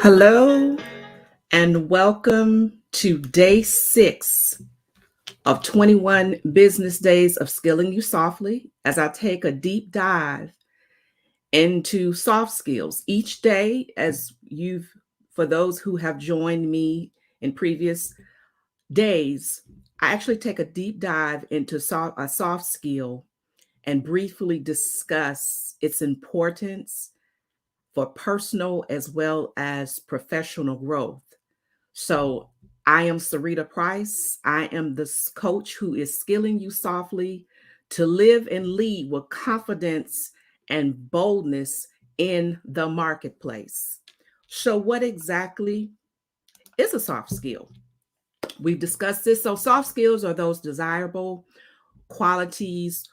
Hello and welcome to day 6 of 21 business days of Skilling You Softly as I take a deep dive into soft skills. Each day, for those who have joined me in previous days, I actually take a deep dive into a soft skill and briefly discuss its importance for personal as well as professional growth. So I am Sarita Price. I am the coach who is skilling you softly to live and lead with confidence and boldness in the marketplace. So, what exactly is a soft skill? We've discussed this. So, soft skills are those desirable qualities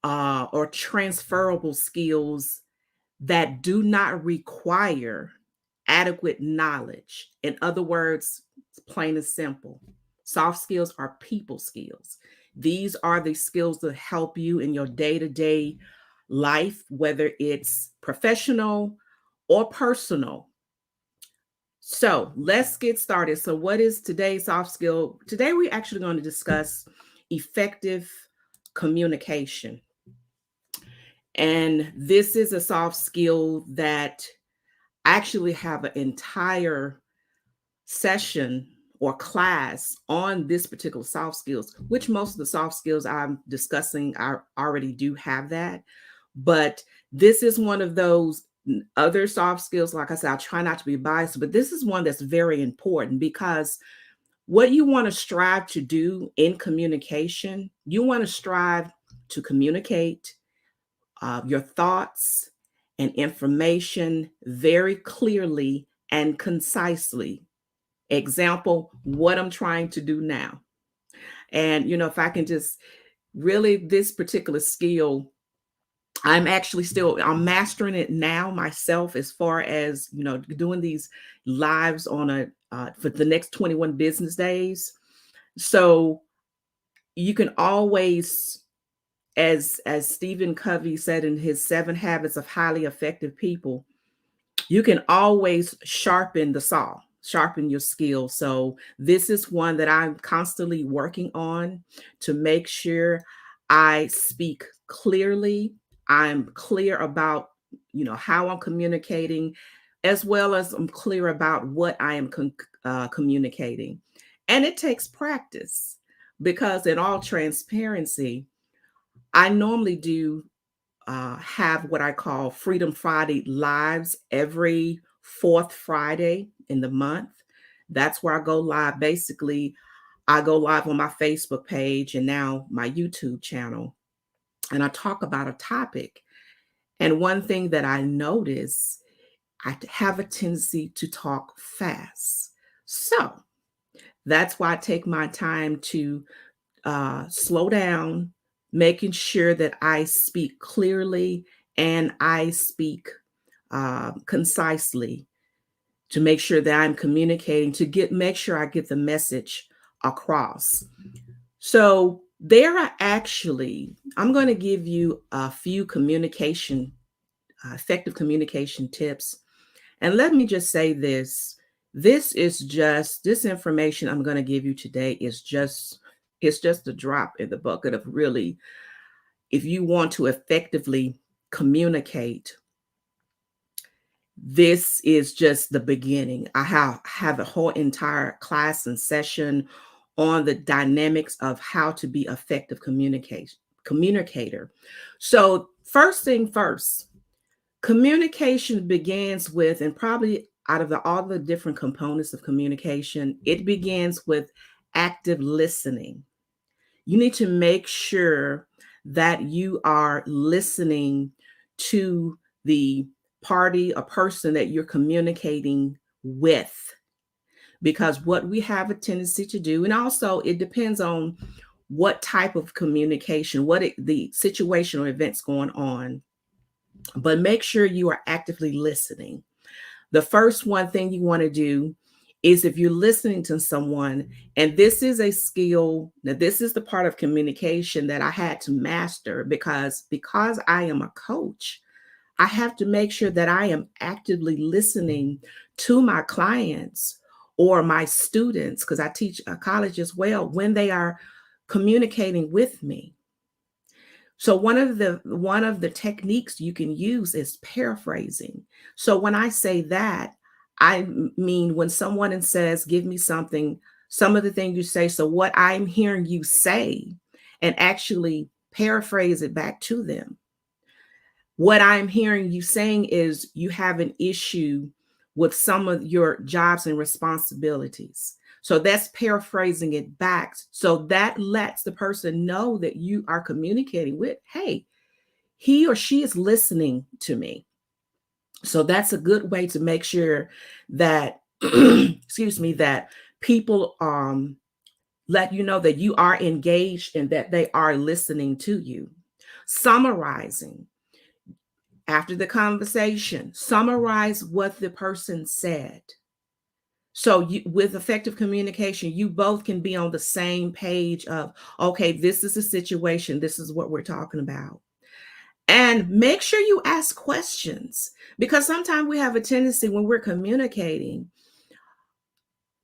or transferable skills that do not require adequate knowledge. In other words, it's plain and simple. Soft skills are people skills. These are the skills that help you in your day to day life, whether it's professional or personal. So let's get started. So, what is today's soft skill? Today, we're actually going to discuss effective communication. And this is a soft skill that I actually have an entire session or class on this particular soft skills, which most of the soft skills I'm discussing, I already do have that. But this is one of those other soft skills. Like I said, I try not to be biased, but this is one that's very important because what you want to strive to do in communication, you want to strive to communicate your thoughts and information very clearly and concisely. Example, what I'm trying to do now. And, if I can just really, this particular skill, I'm mastering it now myself as far as, doing these lives for the next 21 business days. So you can always, as Stephen Covey said in his 7 Habits of Highly Effective People, you can always sharpen the saw, sharpen your skill. So this is one that I'm constantly working on to make sure I speak clearly. I'm clear about, how I'm communicating, as well as I'm clear about what I am communicating. And it takes practice because, in all transparency, I normally do have what I call Freedom Friday lives every fourth Friday in the month. That's where I go live. Basically, I go live on my Facebook page and now my YouTube channel, and I talk about a topic. And one thing that I notice, I have a tendency to talk fast. So that's why I take my time to slow down, making sure that I speak clearly and I speak concisely to make sure that I'm communicating make sure I get the message across. So I'm going to give you a few effective communication tips. And let me just say this. This information I'm going to give you today it's just a drop in the bucket of really, if you want to effectively communicate, this is just the beginning. I have a whole entire class and session on the dynamics of how to be effective communicator. So first thing first, communication begins with, and probably out of all the different components of communication, it begins with active listening. You need to make sure that you are listening to the party, a person that you're communicating with. Because what we have a tendency to do, and also it depends on what type of communication, the situation or events going on, but make sure you are actively listening. The first one thing you want to do is, if you're listening to someone, and this is a skill, now this is the part of communication that I had to master because I am a coach, I have to make sure that I am actively listening to my clients or my students, because I teach a college as well, when they are communicating with me. So one of the techniques you can use is paraphrasing. So when I say that, mean when someone says, "Give me something," some of the things you say. So what I'm hearing you say, and actually paraphrase it back to them. What I'm hearing you saying is you have an issue with some of your jobs and responsibilities. So that's paraphrasing it back. So that lets the person know that you are communicating with, hey, he or she is listening to me. So that's a good way to make sure that, excuse me, that people let you know that you are engaged and that they are listening to you. Summarizing. After the conversation, summarize what the person said. So with effective communication, you both can be on the same page of, okay, this is the situation. This is what we're talking about. And make sure you ask questions, because sometimes we have a tendency when we're communicating.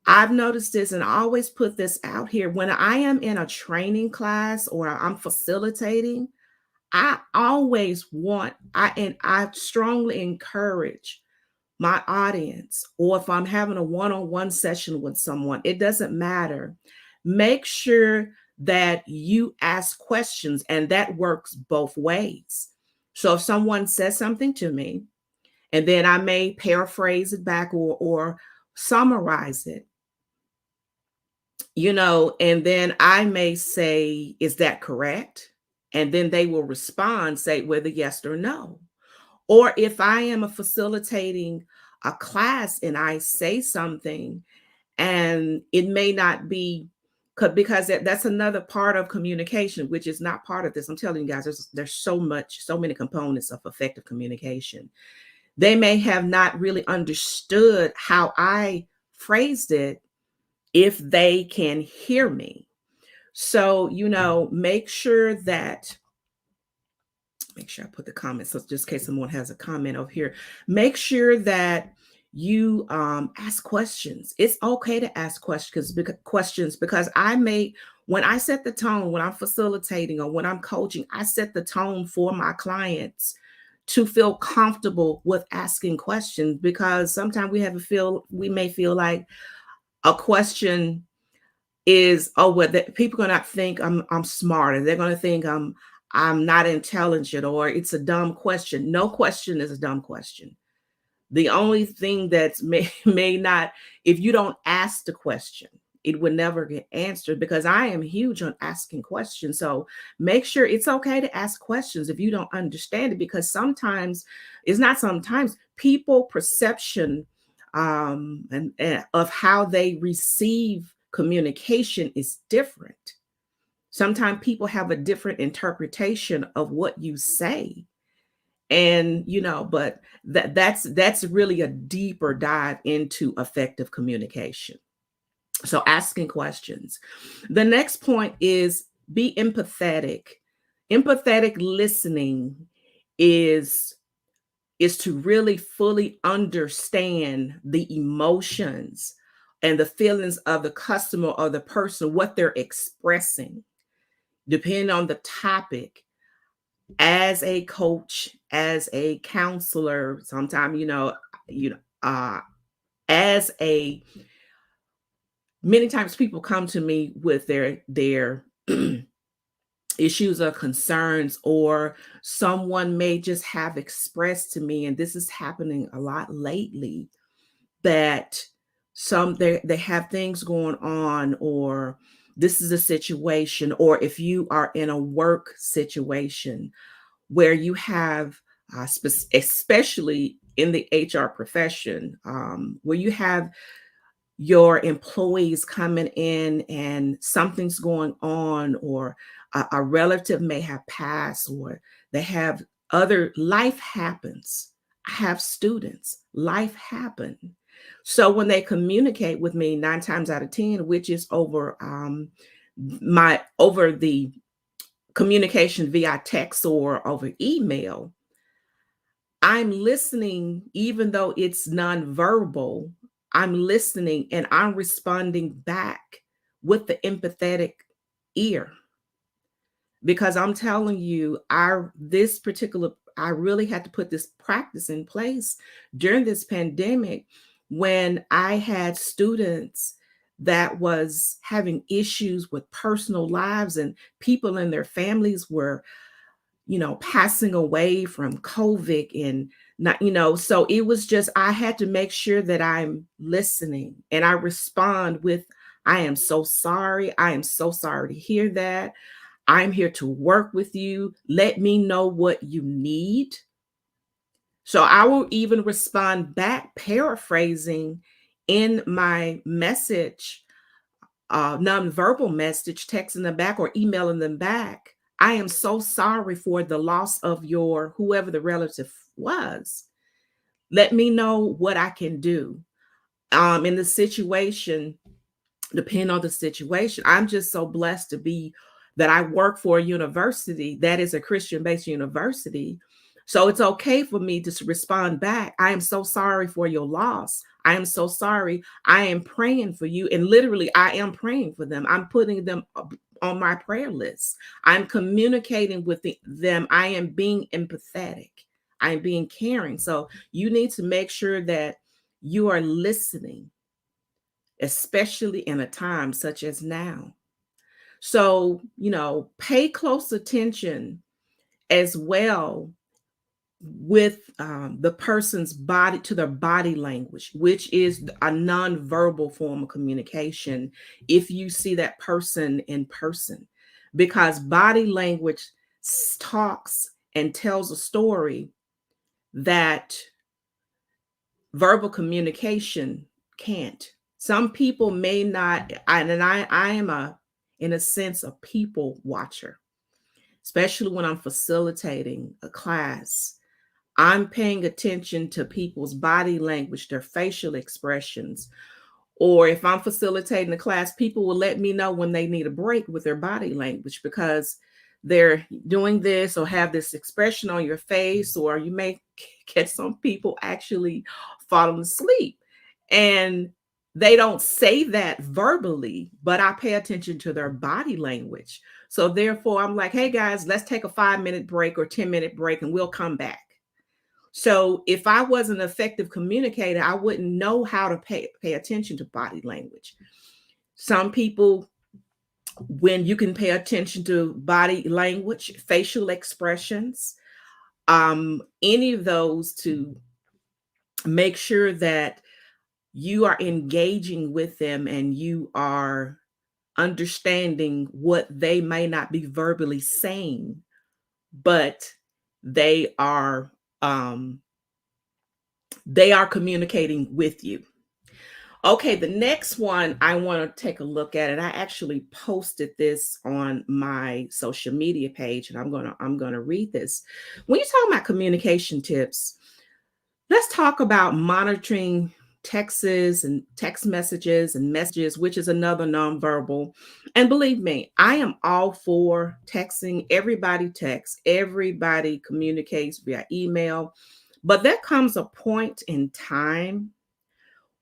I've noticed this, and I always put this out here. When I am in a training class or I'm facilitating, I strongly encourage my audience, or if I'm having a one-on-one session with someone, it doesn't matter. Make sure that you ask questions, and that works both ways. So if someone says something to me, and then I may paraphrase it back or summarize it, and then I may say, "Is that correct?" And then they will respond, say whether yes or no. Or if I am facilitating a class and I say something, and it may not be because that's another part of communication, which is not part of this. I'm telling you guys, there's so many components of effective communication. They may have not really understood how I phrased it if they can hear me. So, make sure I put the comments. So just in case someone has a comment over here, make sure that you ask questions. It's okay to ask questions because when I set the tone, when I'm facilitating or when I'm coaching, I set the tone for my clients to feel comfortable with asking questions, because sometimes we may feel like a question is, oh, well, people are going to think I'm smart, and they're going to think I'm not intelligent, or it's a dumb question. No question is a dumb question. The only thing that's may not, if you don't ask the question, it would never get answered, because I am huge on asking questions. So make sure it's okay to ask questions if you don't understand it, because sometimes, it's not sometimes, people perception and of how they receive communication is different. Sometimes people have a different interpretation of what you say. And but that's really a deeper dive into effective communication. So asking questions. The next point is be empathetic. Empathetic listening is to really fully understand the emotions and the feelings of the customer or the person, what they're expressing, depending on the topic. As a coach, as a counselor, sometimes, as a many times people come to me with their issues or concerns, or someone may just have expressed to me, and this is happening a lot lately, that they have things going on, or this is a situation, or if you are in a work situation where you have especially in the HR profession, where you have your employees coming in and something's going on, or a relative may have passed, or they have other life happens. I have students, life happen. So when they communicate with me, 9 times out of 10, which is over the communication via text or over email, I'm listening, even though it's nonverbal, I'm listening and I'm responding back with the empathetic ear. Because I'm telling you, I really had to put this practice in place during this pandemic when I had students that was having issues with personal lives, and people in their families were, passing away from COVID, and not, so it was just, I had to make sure that I'm listening and I respond with, I am so sorry. I am so sorry to hear that. I'm here to work with you. Let me know what you need. So I will even respond back, paraphrasing in my message, nonverbal message, texting them back or emailing them back. I am so sorry for the loss of your whoever the relative was. Let me know what I can do. In the situation, depending on the situation, I'm just so blessed to be that I work for a university that is a Christian-based university. So it's okay for me to respond back. I am so sorry for your loss. I am so sorry. I am praying for you. And literally, I am praying for them. I'm putting them on my prayer list. I'm communicating with them. I am being empathetic. I am being caring. So you need to make sure that you are listening, especially in a time such as now. So, pay close attention as well with the person's body, to their body language, which is a nonverbal form of communication. If you see that person in person, because body language talks and tells a story that verbal communication can't. Some people may not, I am in a sense, a people watcher, especially when I'm facilitating a class. I'm paying attention to people's body language, their facial expressions. Or if I'm facilitating a class, people will let me know when they need a break with their body language, because they're doing this or have this expression on your face, or you may catch some people actually falling asleep. And they don't say that verbally, but I pay attention to their body language. So therefore, I'm like, hey guys, let's take a 5-minute break or 10-minute break and we'll come back. So if I was an effective communicator, I wouldn't know how to pay attention to body language. Some people, when you can pay attention to body language, facial expressions, any of those, to make sure that you are engaging with them and you are understanding what they may not be verbally saying, but they are um, communicating with you. Okay, the next one I want to take a look at, and I actually posted this on my social media page, and I'm gonna read this. When you're talking about communication tips, let's talk about monitoring texts and text messages and messages, which is another nonverbal. And believe me, I am all for texting. Everybody texts, everybody communicates via email, but there comes a point in time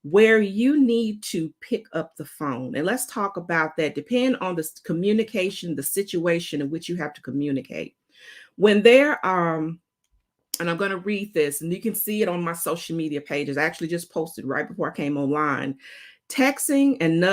where you need to pick up the phone. And let's talk about that. Depending on the communication, the situation in which you have to communicate. When there are, and I'm going to read this, and you can see it on my social media pages. I actually just posted right before I came online. Texting and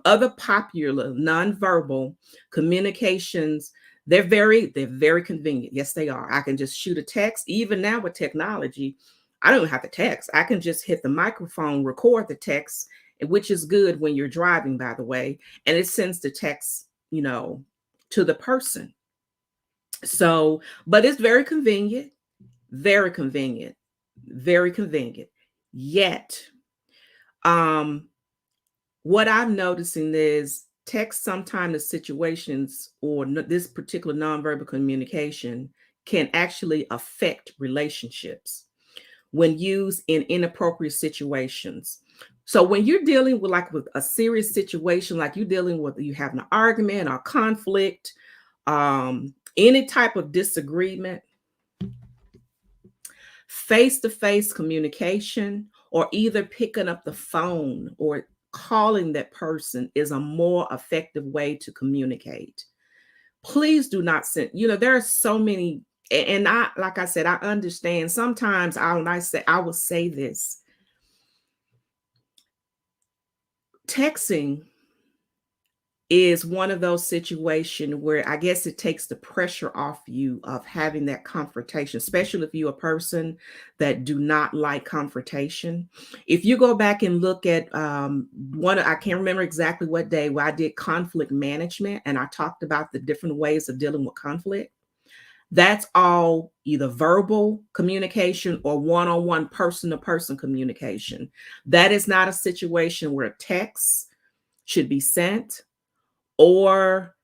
other popular nonverbal communications, they're very convenient. Yes, they are. I can just shoot a text. Even now with technology, I don't have to text. I can just hit the microphone, record the text, which is good when you're driving, by the way, and it sends the text, to the person. So, but it's very convenient, very convenient, very convenient. Yet, what I'm noticing is text sometimes the situations or this particular nonverbal communication can actually affect relationships when used in inappropriate situations. So when you're dealing with a serious situation, like you're dealing with, you have an argument or conflict, any type of disagreement, Face-to-face communication, or either picking up the phone or calling that person, is a more effective way to communicate. Please do not send, there are so many, and I, like I said, I understand. Sometimes I will say this. Texting is one of those situations where I guess it takes the pressure off you of having that confrontation, especially if you're a person that do not like confrontation. If you go back and look at I can't remember exactly what day, where I did conflict management and I talked about the different ways of dealing with conflict. That's all either verbal communication or one-on-one, person-to-person communication. That is not a situation where text should be sent or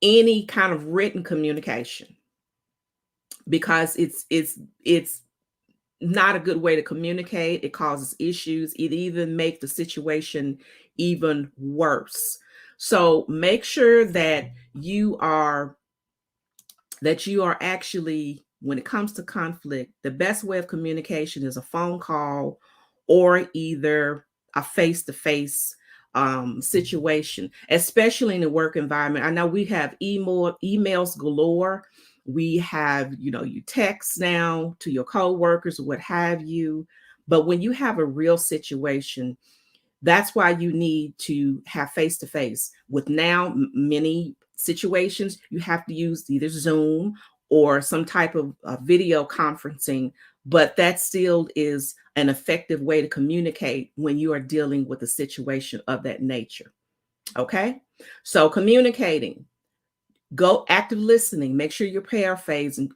any kind of written communication, because it's not a good way to communicate. It causes issues. It even makes the situation even worse. So make sure that you are actually, when it comes to conflict, the best way of communication is a phone call or either a face-to-face situation, especially in the work environment. I know we have emails galore. We have, you text now to your coworkers or what have you. But when you have a real situation, that's why you need to have face-to-face. With now many situations, you have to use either Zoom or some type of video conferencing, but that still is an effective way to communicate when you are dealing with a situation of that nature. Okay? So communicating, go active listening. Make sure you're paraphrasing,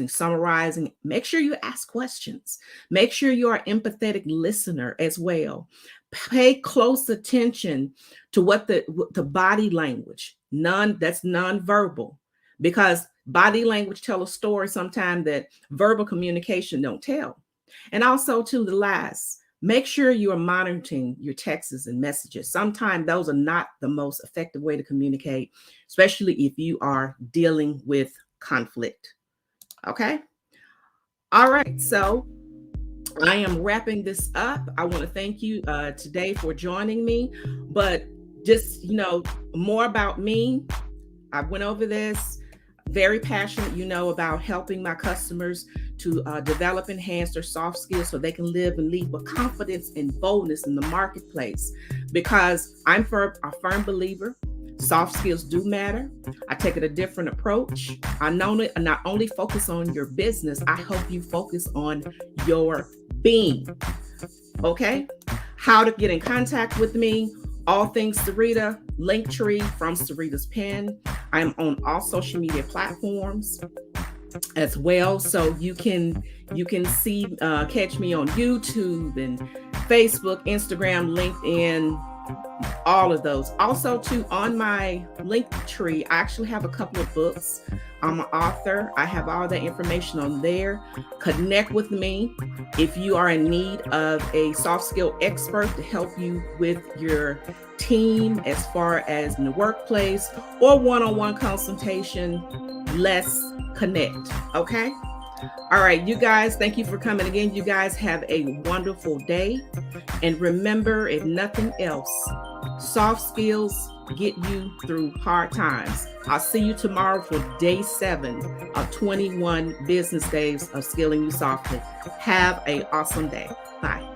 summarizing. Make sure you ask questions. Make sure you are an empathetic listener as well. Pay close attention to what the body language, that's nonverbal, because body language tell a story sometimes that verbal communication don't tell. And also to the last, make sure you are monitoring your texts and messages. Sometimes those are not the most effective way to communicate, especially if you are dealing with conflict. Okay. All right. So I am wrapping this up. I want to thank you today for joining me, but just, more about me. I went over this. Very passionate, about helping my customers to develop, enhance their soft skills so they can live and lead with confidence and boldness in the marketplace. Because I'm a firm believer, soft skills do matter. I take it a different approach. I not only focus on your business, I help you focus on your being. Okay? How to get in contact with me. All things Sarita, Linktree from Sarita's Pen. I'm on all social media platforms as well, so you can see catch me on YouTube and Facebook, Instagram, LinkedIn, all of those. Also, too, on my Linktree, I actually have a couple of books. I'm an author. I have all that information on there. Connect with me if you are in need of a soft skill expert to help you with your team as far as in the workplace, or one-on-one consultation. Let's connect. Okay. All right, you guys, thank you for coming again. You guys have a wonderful day. And remember, if nothing else, soft skills get you through hard times. I'll see you tomorrow for day 7 of 21 business days of Skilling You Softly. Have an awesome day. Bye.